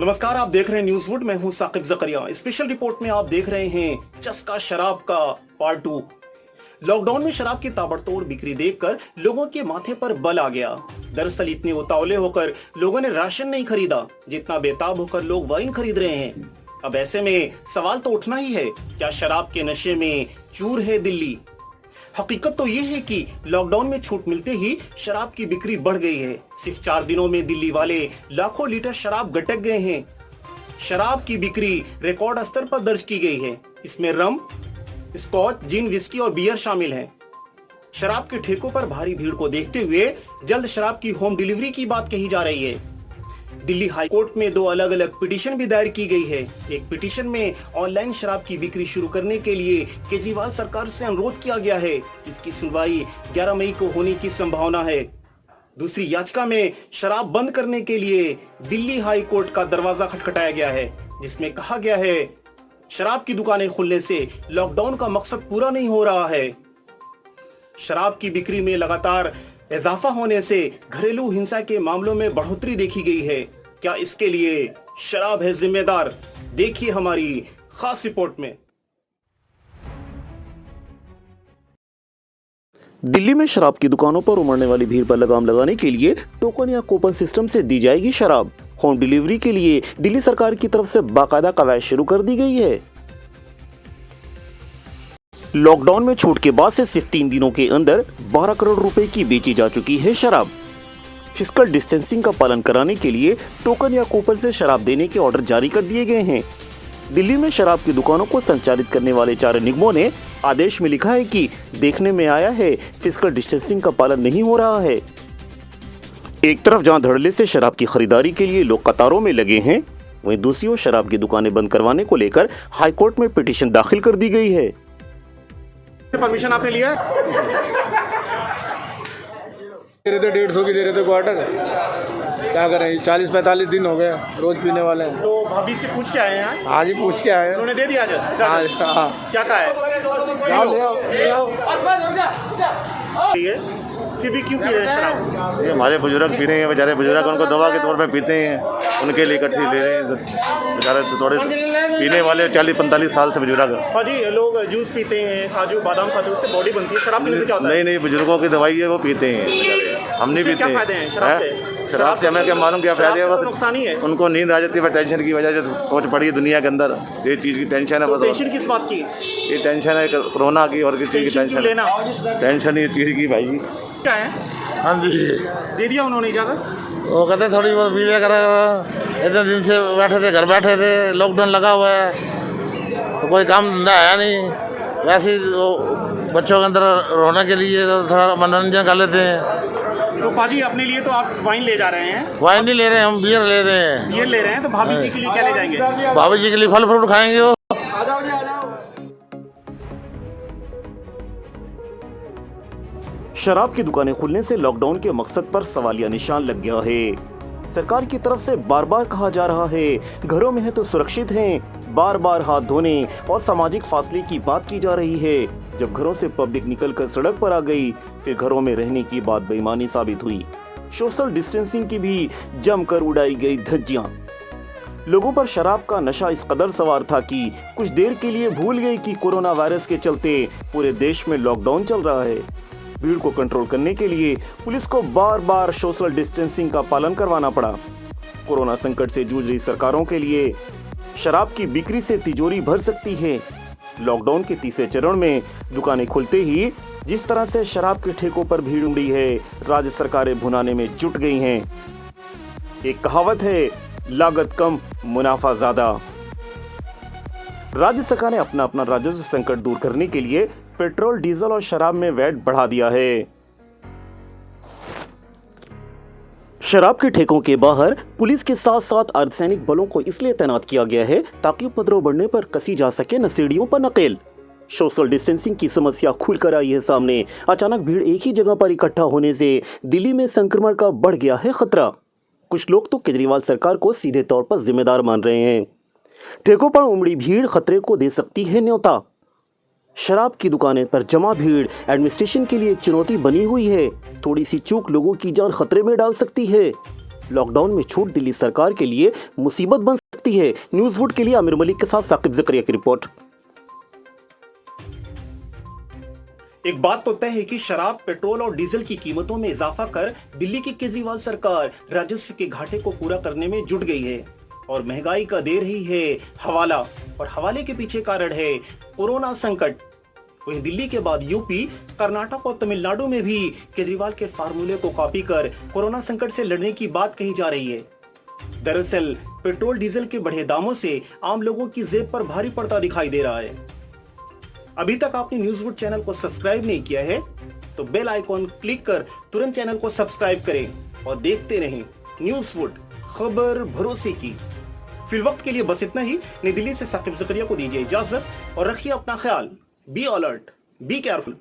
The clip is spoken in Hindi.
नमस्कार, आप देख रहे हैं न्यूज़वुड। मैं हूं साकिब जकरिया। स्पेशल रिपोर्ट में आप देख रहे हैं चस्का शराब का पार्ट 2। लॉकडाउन में शराब की ताबड़तोड़ बिक्री देखकर लोगों के माथे पर बल आ गया। दरअसल इतने उतावले होकर लोगों ने राशन नहीं खरीदा जितना बेताब होकर लोग वाइन खरीद रहे हैं। अब ऐसे में सवाल तो उठना ही है, क्या शराब के नशे में चूर है दिल्ली? हकीकत तो ये है कि लॉकडाउन में छूट मिलते ही शराब की बिक्री बढ़ गई है। सिर्फ 4 दिनों में दिल्ली वाले लाखों लीटर शराब गटक गए हैं। शराब की बिक्री रिकॉर्ड स्तर पर दर्ज की गई है। इसमें रम, स्कॉच, जिन, विस्की और बियर शामिल हैं। शराब के ठेकों पर भारी भीड़ को देखते हुए जल्द शराब की होम डिलीवरी की बात कही जा रही है। दिल्ली हाई कोर्ट में 2 अलग अलग पिटीशन भी दायर की गई है। एक पिटीशन में ऑनलाइन शराब की बिक्री शुरू करने के लिए केजरीवाल सरकार से अनुरोध किया गया है, जिसकी सुनवाई 11 मई को होने की संभावना है। दूसरी याचिका में शराब बंद करने के लिए दिल्ली हाई कोर्ट का दरवाजा खटखटाया गया है, जिसमें कहा गया है शराब की दुकानें खुलने से लॉकडाउन का मकसद पूरा नहीं हो रहा है। शराब की बिक्री में लगातार इजाफा होने से घरेलू हिंसा के मामलों में बढ़ोतरी देखी गई है। क्या इसके लिए शराब है जिम्मेदार? देखिए हमारी खास रिपोर्ट में। दिल्ली में शराब की दुकानों पर उमड़ने वाली भीड़ पर लगाम लगाने के लिए टोकन या कूपन सिस्टम से दी जाएगी शराब। होम डिलीवरी के लिए दिल्ली सरकार की तरफ से बाकायदा कवायद शुरू कर दी गई है। लॉकडाउन में छूट के बाद से सिर्फ 3 दिनों के अंदर 12 करोड़ रुपए की बेची जा चुकी है शराब। फिजिकल डिस्टेंसिंग का पालन कराने के लिए टोकन या कूपन से शराब देने के ऑर्डर जारी कर दिए गए हैं। दिल्ली में शराब की दुकानों को संचालित करने वाले 4 निगमों ने आदेश में लिखा है कि देखने में आया है फिजिकल डिस्टेंसिंग का पालन नहीं हो रहा है। एक तरफ जहां धड़ल्ले से शराब की खरीदारी के लिए लोग कतारों में लगे हैं, वहीं दूसरी ओर शराब की दुकानें बंद करवाने को लेकर हाईकोर्ट में पिटीशन दाखिल कर दी गई है। परमिशन आपने लिया है? दे रहे थे 150 की दे रहे थे क्वार्टर। क्या करें, 40-45 दिन हो गए रोज पीने वाले हैं। तो भाभी से पूछ के आए हैं? आज ही पूछ के आए हैं। उन्होंने दे दिया हाँ। क्या कहा है? ले आओ। फिर भी क्यों पी रहे हैं शराब? ये हमारे बुजुर्ग पी रहे हैं, बेचारे बुजुर्ग उनको दवा के तौर पे पीते हैं, उनके लिए इकट्ठी ले रहे हैं। बेचारे तो थोड़े पीने वाले 40-45 साल से बुजुर्ग। हाजी, लोग जूस पीते हैं, काजू बादाम खाते हैं, उससे बॉडी बनती है। शराब पीने से क्या होता है? नहीं, बुजुर्गों की दवाई है वो पीते हैं, हम नहीं पीते। क्या फायदे हैं शराब से? शराब से हमें क्या मालूम क्या फायदे है? बस नुकसान ही है। उनको नींद आ जाती है टेंशन की वजह से। सोच पड़ी है दुनिया के अंदर, ये चीज़ की टेंशन है। बस टेंशन किस बात की? ये टेंशन है कोरोना की और किसी चीज़ की टेंशन लेना। टेंशन ये चीज़ की भाई। क्या है? हाँ जी, दे दिया उन्होंने इजाजत? वो कहते थोड़ी बहुत पी लिया करा। इतने दिन से बैठे थे, घर बैठे थे, लॉकडाउन लगा हुआ है तो कोई काम धंधा है नहीं। वैसे ही बच्चों के अंदर रोने के लिए तो थोड़ा मनोरंजन कर लेते हैं। तो पाजी अपने लिए तो आप वाइन ले जा रहे हैं? वाइन नहीं ले रहे हैं, हम बियर ले रहे हैं। बियर ले रहे हैं, तो भाभी जी के लिए क्या ले जाएंगे? भाभी जी के लिए फल फ्रूट खाएंगे वो। शराब की दुकानें खुलने से लॉकडाउन के मकसद पर सवालिया निशान लग गया है। सरकार की तरफ से बार बार कहा जा रहा है घरों में है तो सुरक्षित हैं, बार बार हाथ धोने और सामाजिक फासले की बात की जा रही है। जब घरों से पब्लिक निकलकर सड़क पर आ गई, फिर घरों में रहने की बात बेईमानी साबित हुई। सोशल डिस्टेंसिंग की भी जमकर उड़ाई गई धज्जियां। लोगों पर शराब का नशा इस कदर सवार था कि कुछ देर के लिए भूल गए कि कोरोना वायरस के चलते पूरे देश में लॉकडाउन चल रहा है। भीड़ को कंट्रोल करने के लिए पुलिस को बार बार सोशल डिस्टेंसिंग का पालन करवाना पड़ा। कोरोना संकट से जूझ रही सरकारों के लिए शराब की बिक्री से तिजोरी भर सकती है। लॉकडाउन के तीसरे चरण में दुकानें खुलते ही जिस तरह से शराब के ठेकों पर भीड़ उमड़ी है, राज्य सरकारें भुनाने में जुट गई हैं। एक कहावत है, लागत कम मुनाफा ज्यादा। राज्य सरकार ने अपना अपना राजस्व संकट दूर करने के लिए पेट्रोल, डीजल और शराब में वैट बढ़ा दिया है। शराब के ठेकों के बाहर पुलिस के साथ साथ अर्धसैनिक बलों को इसलिए तैनात किया गया है ताकि उपद्रव बढ़ने पर कसी जा सके नशेड़ियों पर नकेल। सोशल डिस्टेंसिंग की समस्या खुलकर आई है सामने। अचानक भीड़ एक ही जगह पर इकट्ठा होने से दिल्ली में संक्रमण का बढ़ गया है खतरा। कुछ लोग तो केजरीवाल सरकार को सीधे तौर पर जिम्मेदार मान रहे हैं। ठेकों पर उमड़ी भीड़ खतरे को दे सकती है न्योता। शराब की दुकानें पर जमा भीड़ एडमिनिस्ट्रेशन के लिए एक चुनौती बनी हुई है। थोड़ी सी चूक लोगों की जान खतरे में डाल सकती है। लॉकडाउन में छूट दिल्ली सरकार के लिए मुसीबत बन सकती है। न्यूज़वुड के लिए आमिर मलिक के साथ साकिब ज़करिया की रिपोर्ट। एक बात तो तय है कि शराब, पेट्रोल और डीजल की कीमतों में इजाफा कर दिल्ली की केजरीवाल सरकार राजस्व के घाटे को पूरा करने में जुट गई है और महंगाई का दे रही है हवाला, और हवाले के पीछे कारण है कोरोना संकट। वहीं दिल्ली के बाद यूपी, कर्नाटक और तमिलनाडु में भी केजरीवाल के फार्मूले को कॉपी कर कोरोना संकट से लड़ने की बात कही जा रही है। दरअसल पेट्रोल डीजल के बढ़े दामों से आम लोगों की जेब पर भारी पड़ता दिखाई दे रहा है। अभी तक आपने न्यूज़वुड चैनल को सब्सक्राइब नहीं किया है तो बेल आइकॉन क्लिक कर तुरंत चैनल को सब्सक्राइब करें और देखते रहें न्यूज़वुड, खबर भरोसे की। फिलवक्त के लिए बस इतना ही। नई दिल्ली से साकिब ज़करिया को दीजिए इजाजत और रखिए अपना ख्याल। Be alert, be careful.